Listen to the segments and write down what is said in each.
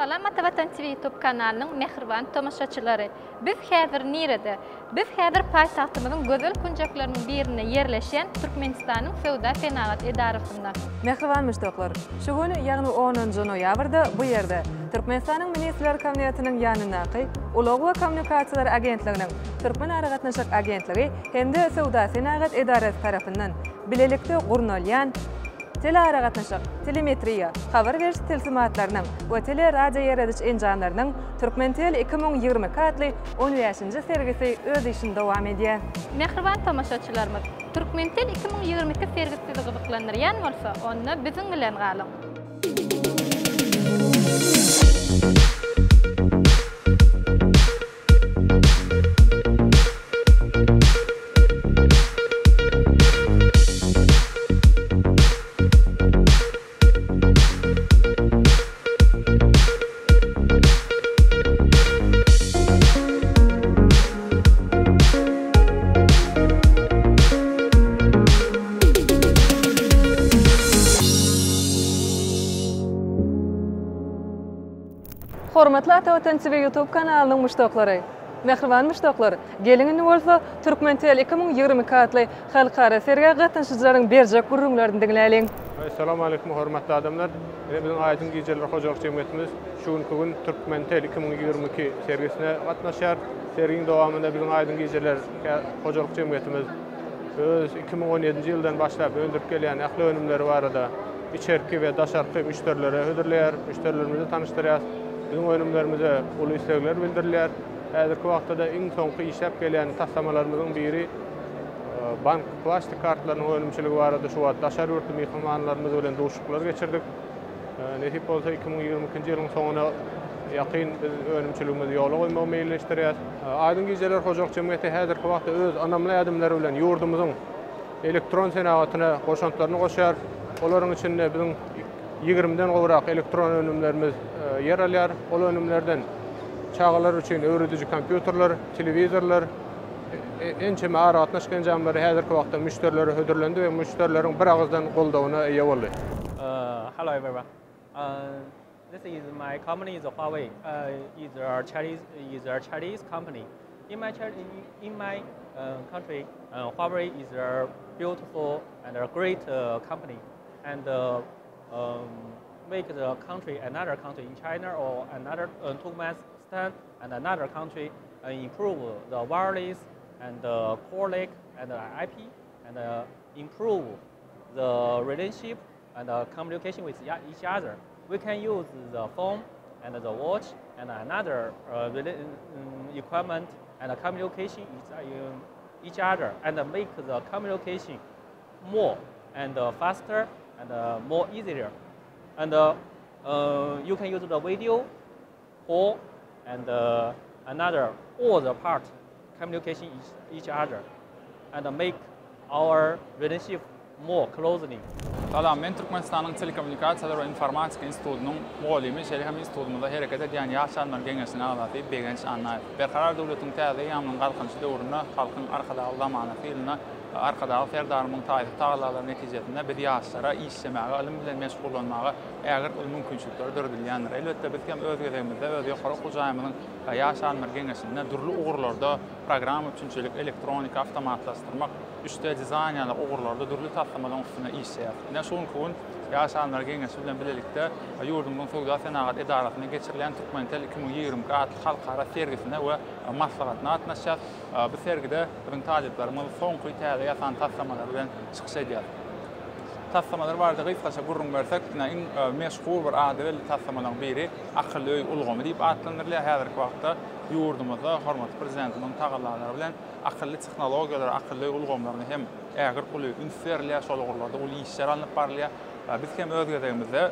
Salam Atavatan TV YouTube kanalının mehriban tomaşaçıları. Biz häzir nerede? Biz häzir paýtagtymyzyň gözel kunjaklarynyň birine yerleşen Türkmenistanyň Sowda Senagat Edarasynda. Mehriban müştaklar. Şu günü ýagny 10-njy noýabrda bu ýerde Türkmenistanyň Ministrler Kabinetining ýanynaky Ulug we Kommunikasiýalar Agentliginiň Türkmen aragatnaşyk agentligi hemde Sowda Senagat Edarasy tarapyndan bilelikde gurnalýan telearagatnaşyk, telemetriýa, habar beriş telsimatlarynyň we teleradio ýerediş enjamlarynyň Türkmentel 2022 adly 15-nji sergisi öz işini dowam edýär. Mehriban tomaşaçylarymyz, Türkmentel 2022 sergisini gyzyklandyrýan bolsa, onu biziň bilen galyň. Hormatly Atavatan TV YouTube kanalynyň müştaklary, mehriban müştaklar, gelingini bolsa Türkmentel 2022 adly halkara sergiye gatnaşyjylaryň berjek gurrunlaryny dinläliň. Assalamu alaykum hormatly adamlar. Biziň Aýdyn Gijeler Hojalyk Jemgyýetimiz şu gün Türkmentel 2022 sergisine gatnaşýar. Sergiň dowamynda biziň Aýdyn Gijeler Hojalyk Jemgyýetimiz öz 2017-nji ýyldan başlap öndürip gelýän ähli önümleri barada içerki we daşarky müşterilere hödürleýär, müşterilerimizi tanışdyrýar. Bizim önümlerimize ulu istekler bildirilýär. Häzirki wagtda iň soňky işläp gelýän taslamalarymyzyň biri bank plastik kartlarynyň önümçiligi barada şu wagt daşar ýurtly mehmanlarymyz bilen duşuklar geçirdik. Nesip bolsa 2022-nji ýylyň soňuna ýakyn biz önümçiligimizi ýola goýmagy meýilleşdirýär. Aýdyn Gijeler Hojalyk Jemgyýeti häzirki wagtda öz anamly adamlary bilen ýurdumyzyň elektron senagatyna goşantlaryny goşýar. Olaryň içinde biziň 20'den gowrak elektron önümlerimiz yer alýar. Ol önümlerden çağlar üçin öwredici kompýuterler, telewizorlar, ençeme aragatnaşyk enjamlary häzirki wagtda müşterilere hödürlendi we müşterileriň bir agızdan goldawyna eýe boldy. Hello everyone. This is my company is Huawei. Is a Chinese company. In my country, Huawei is a beautiful and a great company, and make the country another country in China or another Turkmenistan and another country improve the wireless and the core link and the IP and improve the relationship and communication with each other. We can use the phone and the watch and another equipment and communication each other and make the communication more and faster and more easier. And you can use the video, call, and another all the part communication each other, and make our relationship more closely. Salam, men Türkmenistanyň Telekommunikasiýalar we Informatika Institutynyň mugalimi, şeýle institutymyzda hereket edýän ýaşanlar geňeşine agnaty Begenç Annaýew. Berkarar döwletiň täze ýamyň galkynçy döwrüne halkyň arkadagy zamanaty ýylyna arkadagy ferdarymyň taýyp taýlary netijesinde bir ýaşlara işlemäge, ilim bilen meşgullanmaga ägir mümkinçilikler dördülýändir. Elbetde biz hem öz gezegimizde öz ýokary hujamynyň ýaşanlar geňeşinde durly ugurlarda program üçinçilik, elektronik awtomatlaşdyrmak, üste dizaýnlar ugurlarda durly taslamalar üstüne işleýär. Şol gün ýaşanlar geňeşi bilen bilelikde ýurdumyň Sowda Senagat Edarasyna geçirilen Türkmentel 2022 adly halkara sergisine we maslahatna gatnaşýar. Bu sergide biziň taýyplarymyz soňky täze ýasan taslamalar bilen çykyş edýär. Taslamalar barada gysgaça gurrun bersek, iň meşhur bir adil taslamalaryň biri akylly öý ulgamy diýip atlandyrylýar. Häzirki wagtda ýurdumyzda hormatly prezidentimiň tagallalary bilen akylly tehnologiýalar, akylly öý ulgamlaryny hem ägir uly ünsürler şol ugurlarda uly işler alınıp barylýar. Biz hem öz gezegimizde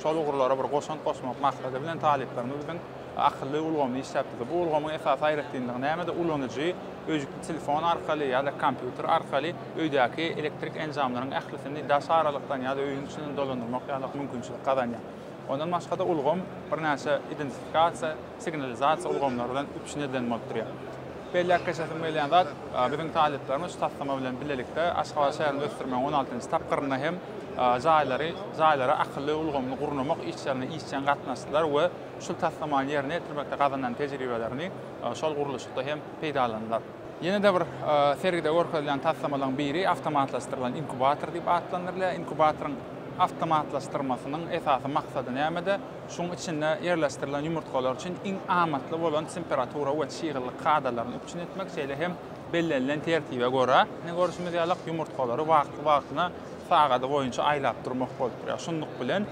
şol ugurlara bir goşant goşmak maksady bilen taýyplarymyz bilen akylly ulgamy işläpdik. Bu ulgamyň esas aýratdynlygy näme-de ulanyjy özükli telefon arkaly ýa-da kompýuter arkaly öýdäki elektrik enjamlaryň ählisini daşaralykdan ýa-da öýüň içinden dolandyrmak ýa-da mümkinçilik kazanýar. Ondan başga da ulgam bir näçe identifikasiýa, signalizasiýa ulgamlardan üç neden bolýar. bellek geçirmeleyen zat bizim taliplerimiz şu taslama bilen bilelikde Aşgabat şäherinde ösdürmän 16-njy tapgyrynda hem jaýlara akylly ulgamly gurnamak işlerine işçen gatnaşdylar we şu taslamany ýerine ýetirmekde gazanan tejribelerini şol guruluşda hem peýdalandylar. Yine de bir sergide görkezlen taslamalaryň biri avtomatlaşdyrylan inkubator diýip atlanýar. Inkubatoryň avtomatlaşdyrmasynyň esasy maksady näme? Şoň içinde ýerleşdirilen ýumurtgalar üçin iň amatly bolan temperatura we çygylyk kadalaryny üçin etmek şeýle hem bellenlen tertibe görä. Ne görüşimiz ýalyk ýumurtgalary wagty-wagtyna sagada boýunça aýlap durmak bolýar. Şonluk bilen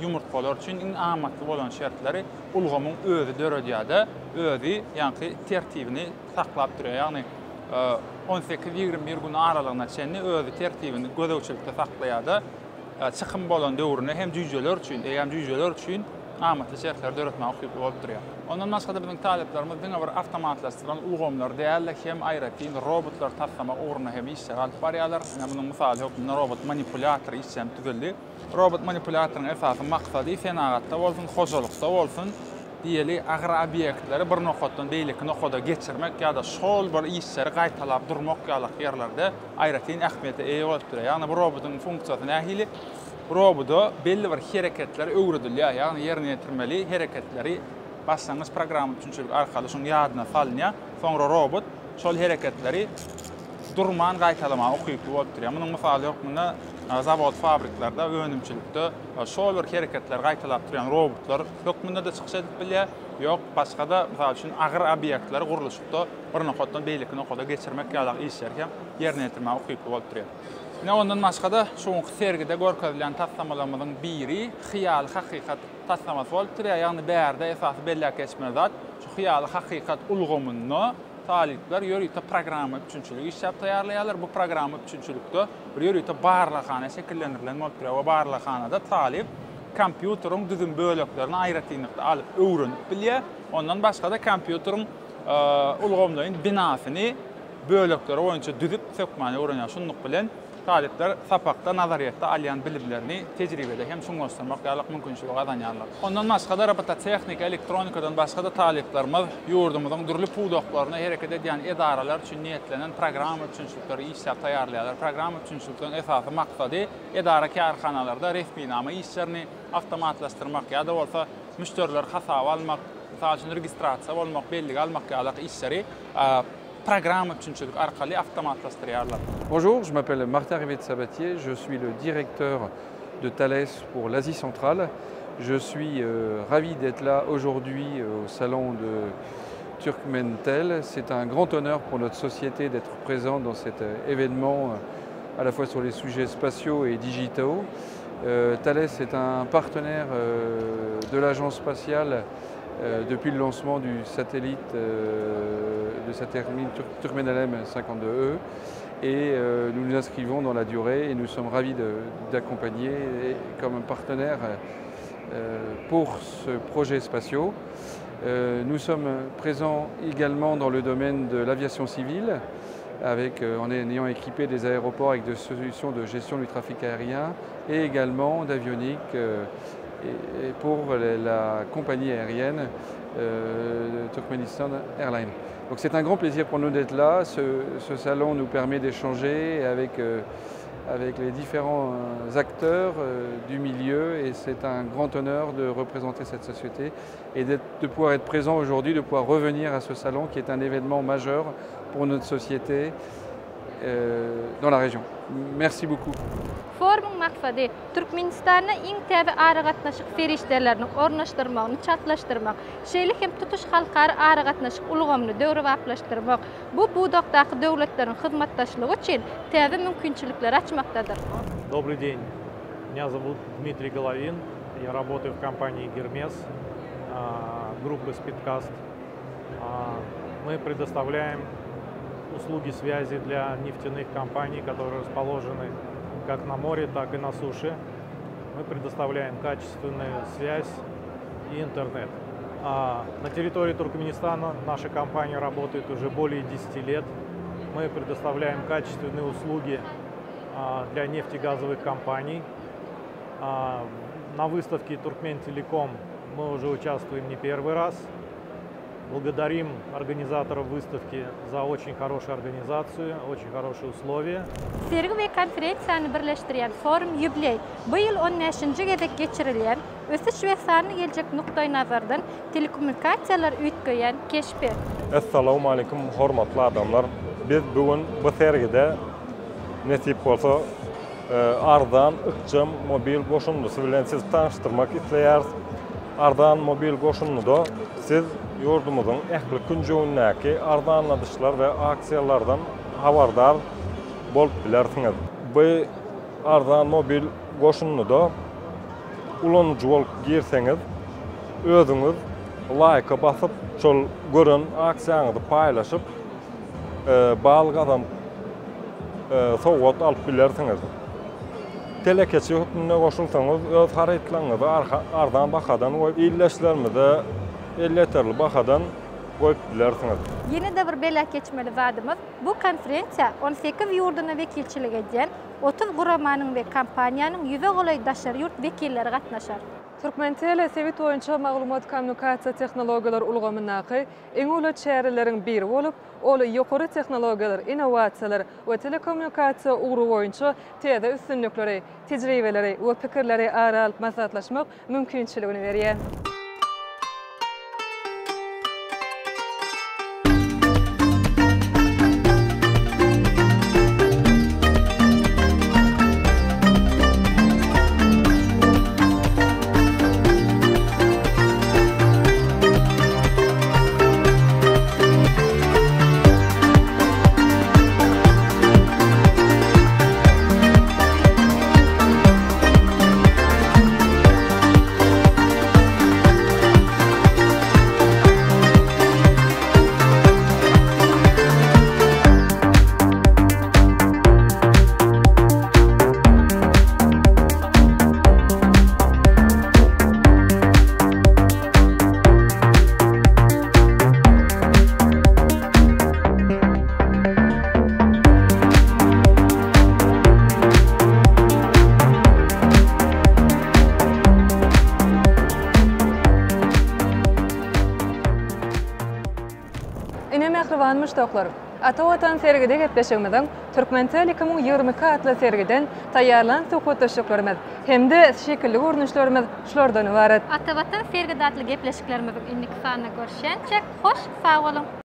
ýumurtgalar üçin iň amatly bolan şertleri ulgamyň özü döredýärde, özü ýani tertibini saklap durýar. Ýani 18-21 gün aralygyna çenni özü tertibini gözegçilikde saklaýardy. Çykym bolan döwrüne hem jüýjeler üçin amatly şertler döretmek okuyup bolup durýar. Ondan başga da bizim taleplerimiz diňe bir avtomatlaşdyrylan ulgamlar däl hem aýratyn robotlar taslama uğruna hem işler alyp barýarlar. Munyň misaly hökümde robot manipulator işçem tügeldi. Robot manipulatoryň esasy maksady fenagatda bolsun, hojalykda bolsun, diýeli agyr obýektleri bir nokatdan beýleki nokada geçirmek ýa-da şol bir işleri gaýtalap durmak ýalyk ýerlerde aýratyn ähmiýete eýe bolup durýar. Ýani bu robotyň funksiýasy nähili? Roboda belli bir hereketler öwredilýär, ýani ýerine ýetirmeli hereketleri başlangyç program üçinçilik arkaly şoň ýadyna salynýar. Soňra robot şol hereketleri durman gaýtalama okuyup bolup durýar. Munyň misaly hökümde zavod fabriklarda önümçilikde şol bir hereketler gaýtalap duran robotlar hökümde de çykyş edip bilýär. Ýok, başga da mysal üçin agyr obýektler guruluşykda bir nokatdan beýleki nokada geçirmek ýalyk işlerke ýerine ýetirmek okuyup bolup durýar. Ne ondan başga da şu sergide görkezlen taslamalarymyň biri hyýal hakykat taslamasy bolup durýar. Ýani bärde esasy bellek geçmeli zat şu hyýal hakykat ulgamyny talipler ýörüýte programma üçinçilik işläp taýýarlaýarlar. Bu programma üçinçilikde bir ýörüýte barlahana şekillendirilen bolup durýar. O barlahanada talip kompýuteryň düzüm böleklerini aýratynlykda alyp öwrenip bilýär. Ondan başga da kompýuteryň ulgamlaryň binasyny bölekleri boýunça düzüp sökmäni öwrenýär. Şunluk bilen talipler sapakda nazariýetde alýan bilimlerini tejribede hem şuňlaşdyrmak ýalyk mümkinçiligi gazanýarlar. Ondan başga da robototehnika, elektronikadan başga da taliplerimiz ýurdumyzyň durly puwdaklaryna hereket edýän edaralar üçin niýetlenen program üçinçilikleri işläp taýýarlaýarlar. Program üçinçilikden esasy maksady edara karhanalarda resminama işlerini avtomatlaşdyrmak ýa-da bolsa müşteriler hasap almak, mysal üçin registrasiýa bolmak, belleg almak ýalyk işleri programme üçinçilik arkaly avtomatlaşdyrýarlar. Bonjour, je m'appelle Martin Rivet-Sabatier, je suis le directeur de Thales pour l'Asie centrale. Je suis ravi d'être là aujourd'hui au salon de Turkmentel. C'est un grand honneur pour notre société d'être présent dans cet événement à la fois sur les sujets spatiaux et digitaux. Thales est un partenaire de l'agence spatiale depuis le lancement du satellite Turkmenelem 52E et nous nous inscrivons dans la durée et nous sommes ravis d'accompagner comme un partenaire pour ce projet spatiaux. Nous sommes présents également dans le domaine de l'aviation civile en ayant équipé des aéroports avec des solutions de gestion du trafic aérien et également d'avionique et pour la compagnie aérienne Turkmenistan Airlines. Donc c'est un grand plaisir pour nous d'être là. Ce salon nous permet d'échanger avec les différents acteurs du milieu et c'est un grand honneur de représenter cette société et de pouvoir être présent aujourd'hui, de pouvoir revenir à ce salon qui est un événement majeur pour notre société dans la région. Merci beaucoup. Forumun maksady Türkmenistanda iň täze ara gatnaşyk ferişderlerini ornaşdyrmagyny çatlaşdyrmak, şeýle hem tutuş halkary ara gatnaşyk ulgamyny döwrewaplaşdyrmak, bu budakdaky döwletleriň hyzmatdaşlygy üçin täze mümkinçilikler açmakdadyr. Добрый день. Меня зовут Дмитрий Головин. Я работаю в компании Гермес, группы Speedcast. Мы предоставляем услуги связи для нефтяных компаний, которые расположены как на море, так и на суше. Мы предоставляем качественную связь и интернет. На территории Туркменистана наша компания работает уже более 10 лет. Мы предоставляем качественные услуги для нефтегазовых компаний. На выставке Туркмен Телеком мы уже участвуем не первый раз. Благодарим организаторов выставки за очень хорошую организацию, очень хорошие условия. Sergi ve konferensiýany birleşdirýän forum Yubiley bu ýyl 15-nji gezek geçirilen ösüş we sany geljek nukdaý nazardan telekommunikasiýalar üýtgeýän keşpi. Assalamu alaikum hormatly adamlar. Biz bugün bu sergide nesip bolsa ardan ykjam mobil goşunlusy bilen siz taňyşdyrmak isleýäris. Ardan mobil goşunluda siz yurdumuzun ähli günjegindäki ardanladyşlar we aksiýalardan habardar bolup bilersiňiz. Bu ardan mobil goşunluda ulanjy bolup girseňiz, özüňiz like basyp, şol gören aksiýaňyzy paýlaşyp, balyk adam sowgat alyp bilersiňiz. Telekeçi hukmuna goşulsaňyz, öz harytlaryňyzy ardan bakadan we illeşlermide elleterli bakadan goýup bilersiňiz. Ýene de bir belä geçmeli zadymyz. Bu konferensiýa 18 ýurduna wekilçilik edýän 30 guramanyň we kompaniýanyň ýüze golay daşary ýurt wekilleri gatnaşar. Türkmen Sewit boýunça maglumat kommunikasiýa tehnologiýalar ulgamynaky eň uly çäreleriň biri bolup, ol ýokary tehnologiýalar, innovasiýalar we telekommunikasiýa ugru boýunça täze üstünlikleri, tejribeleri we pikirleri aralyp maslahatlaşmak mümkinçiligini berýär. Müştaklarım, Ata-Watan sergide gepleşigimiziň Türkmentel 2022 adly sergiden taýýarlanan suhbatdaşlyklarymyz hemde şekilli görnüşlerimiz şulardan ibaret. Ata-Watan sergide adly gepleşiklerimiziň indiki sanyna görüşýänçe hoş, sag bolun.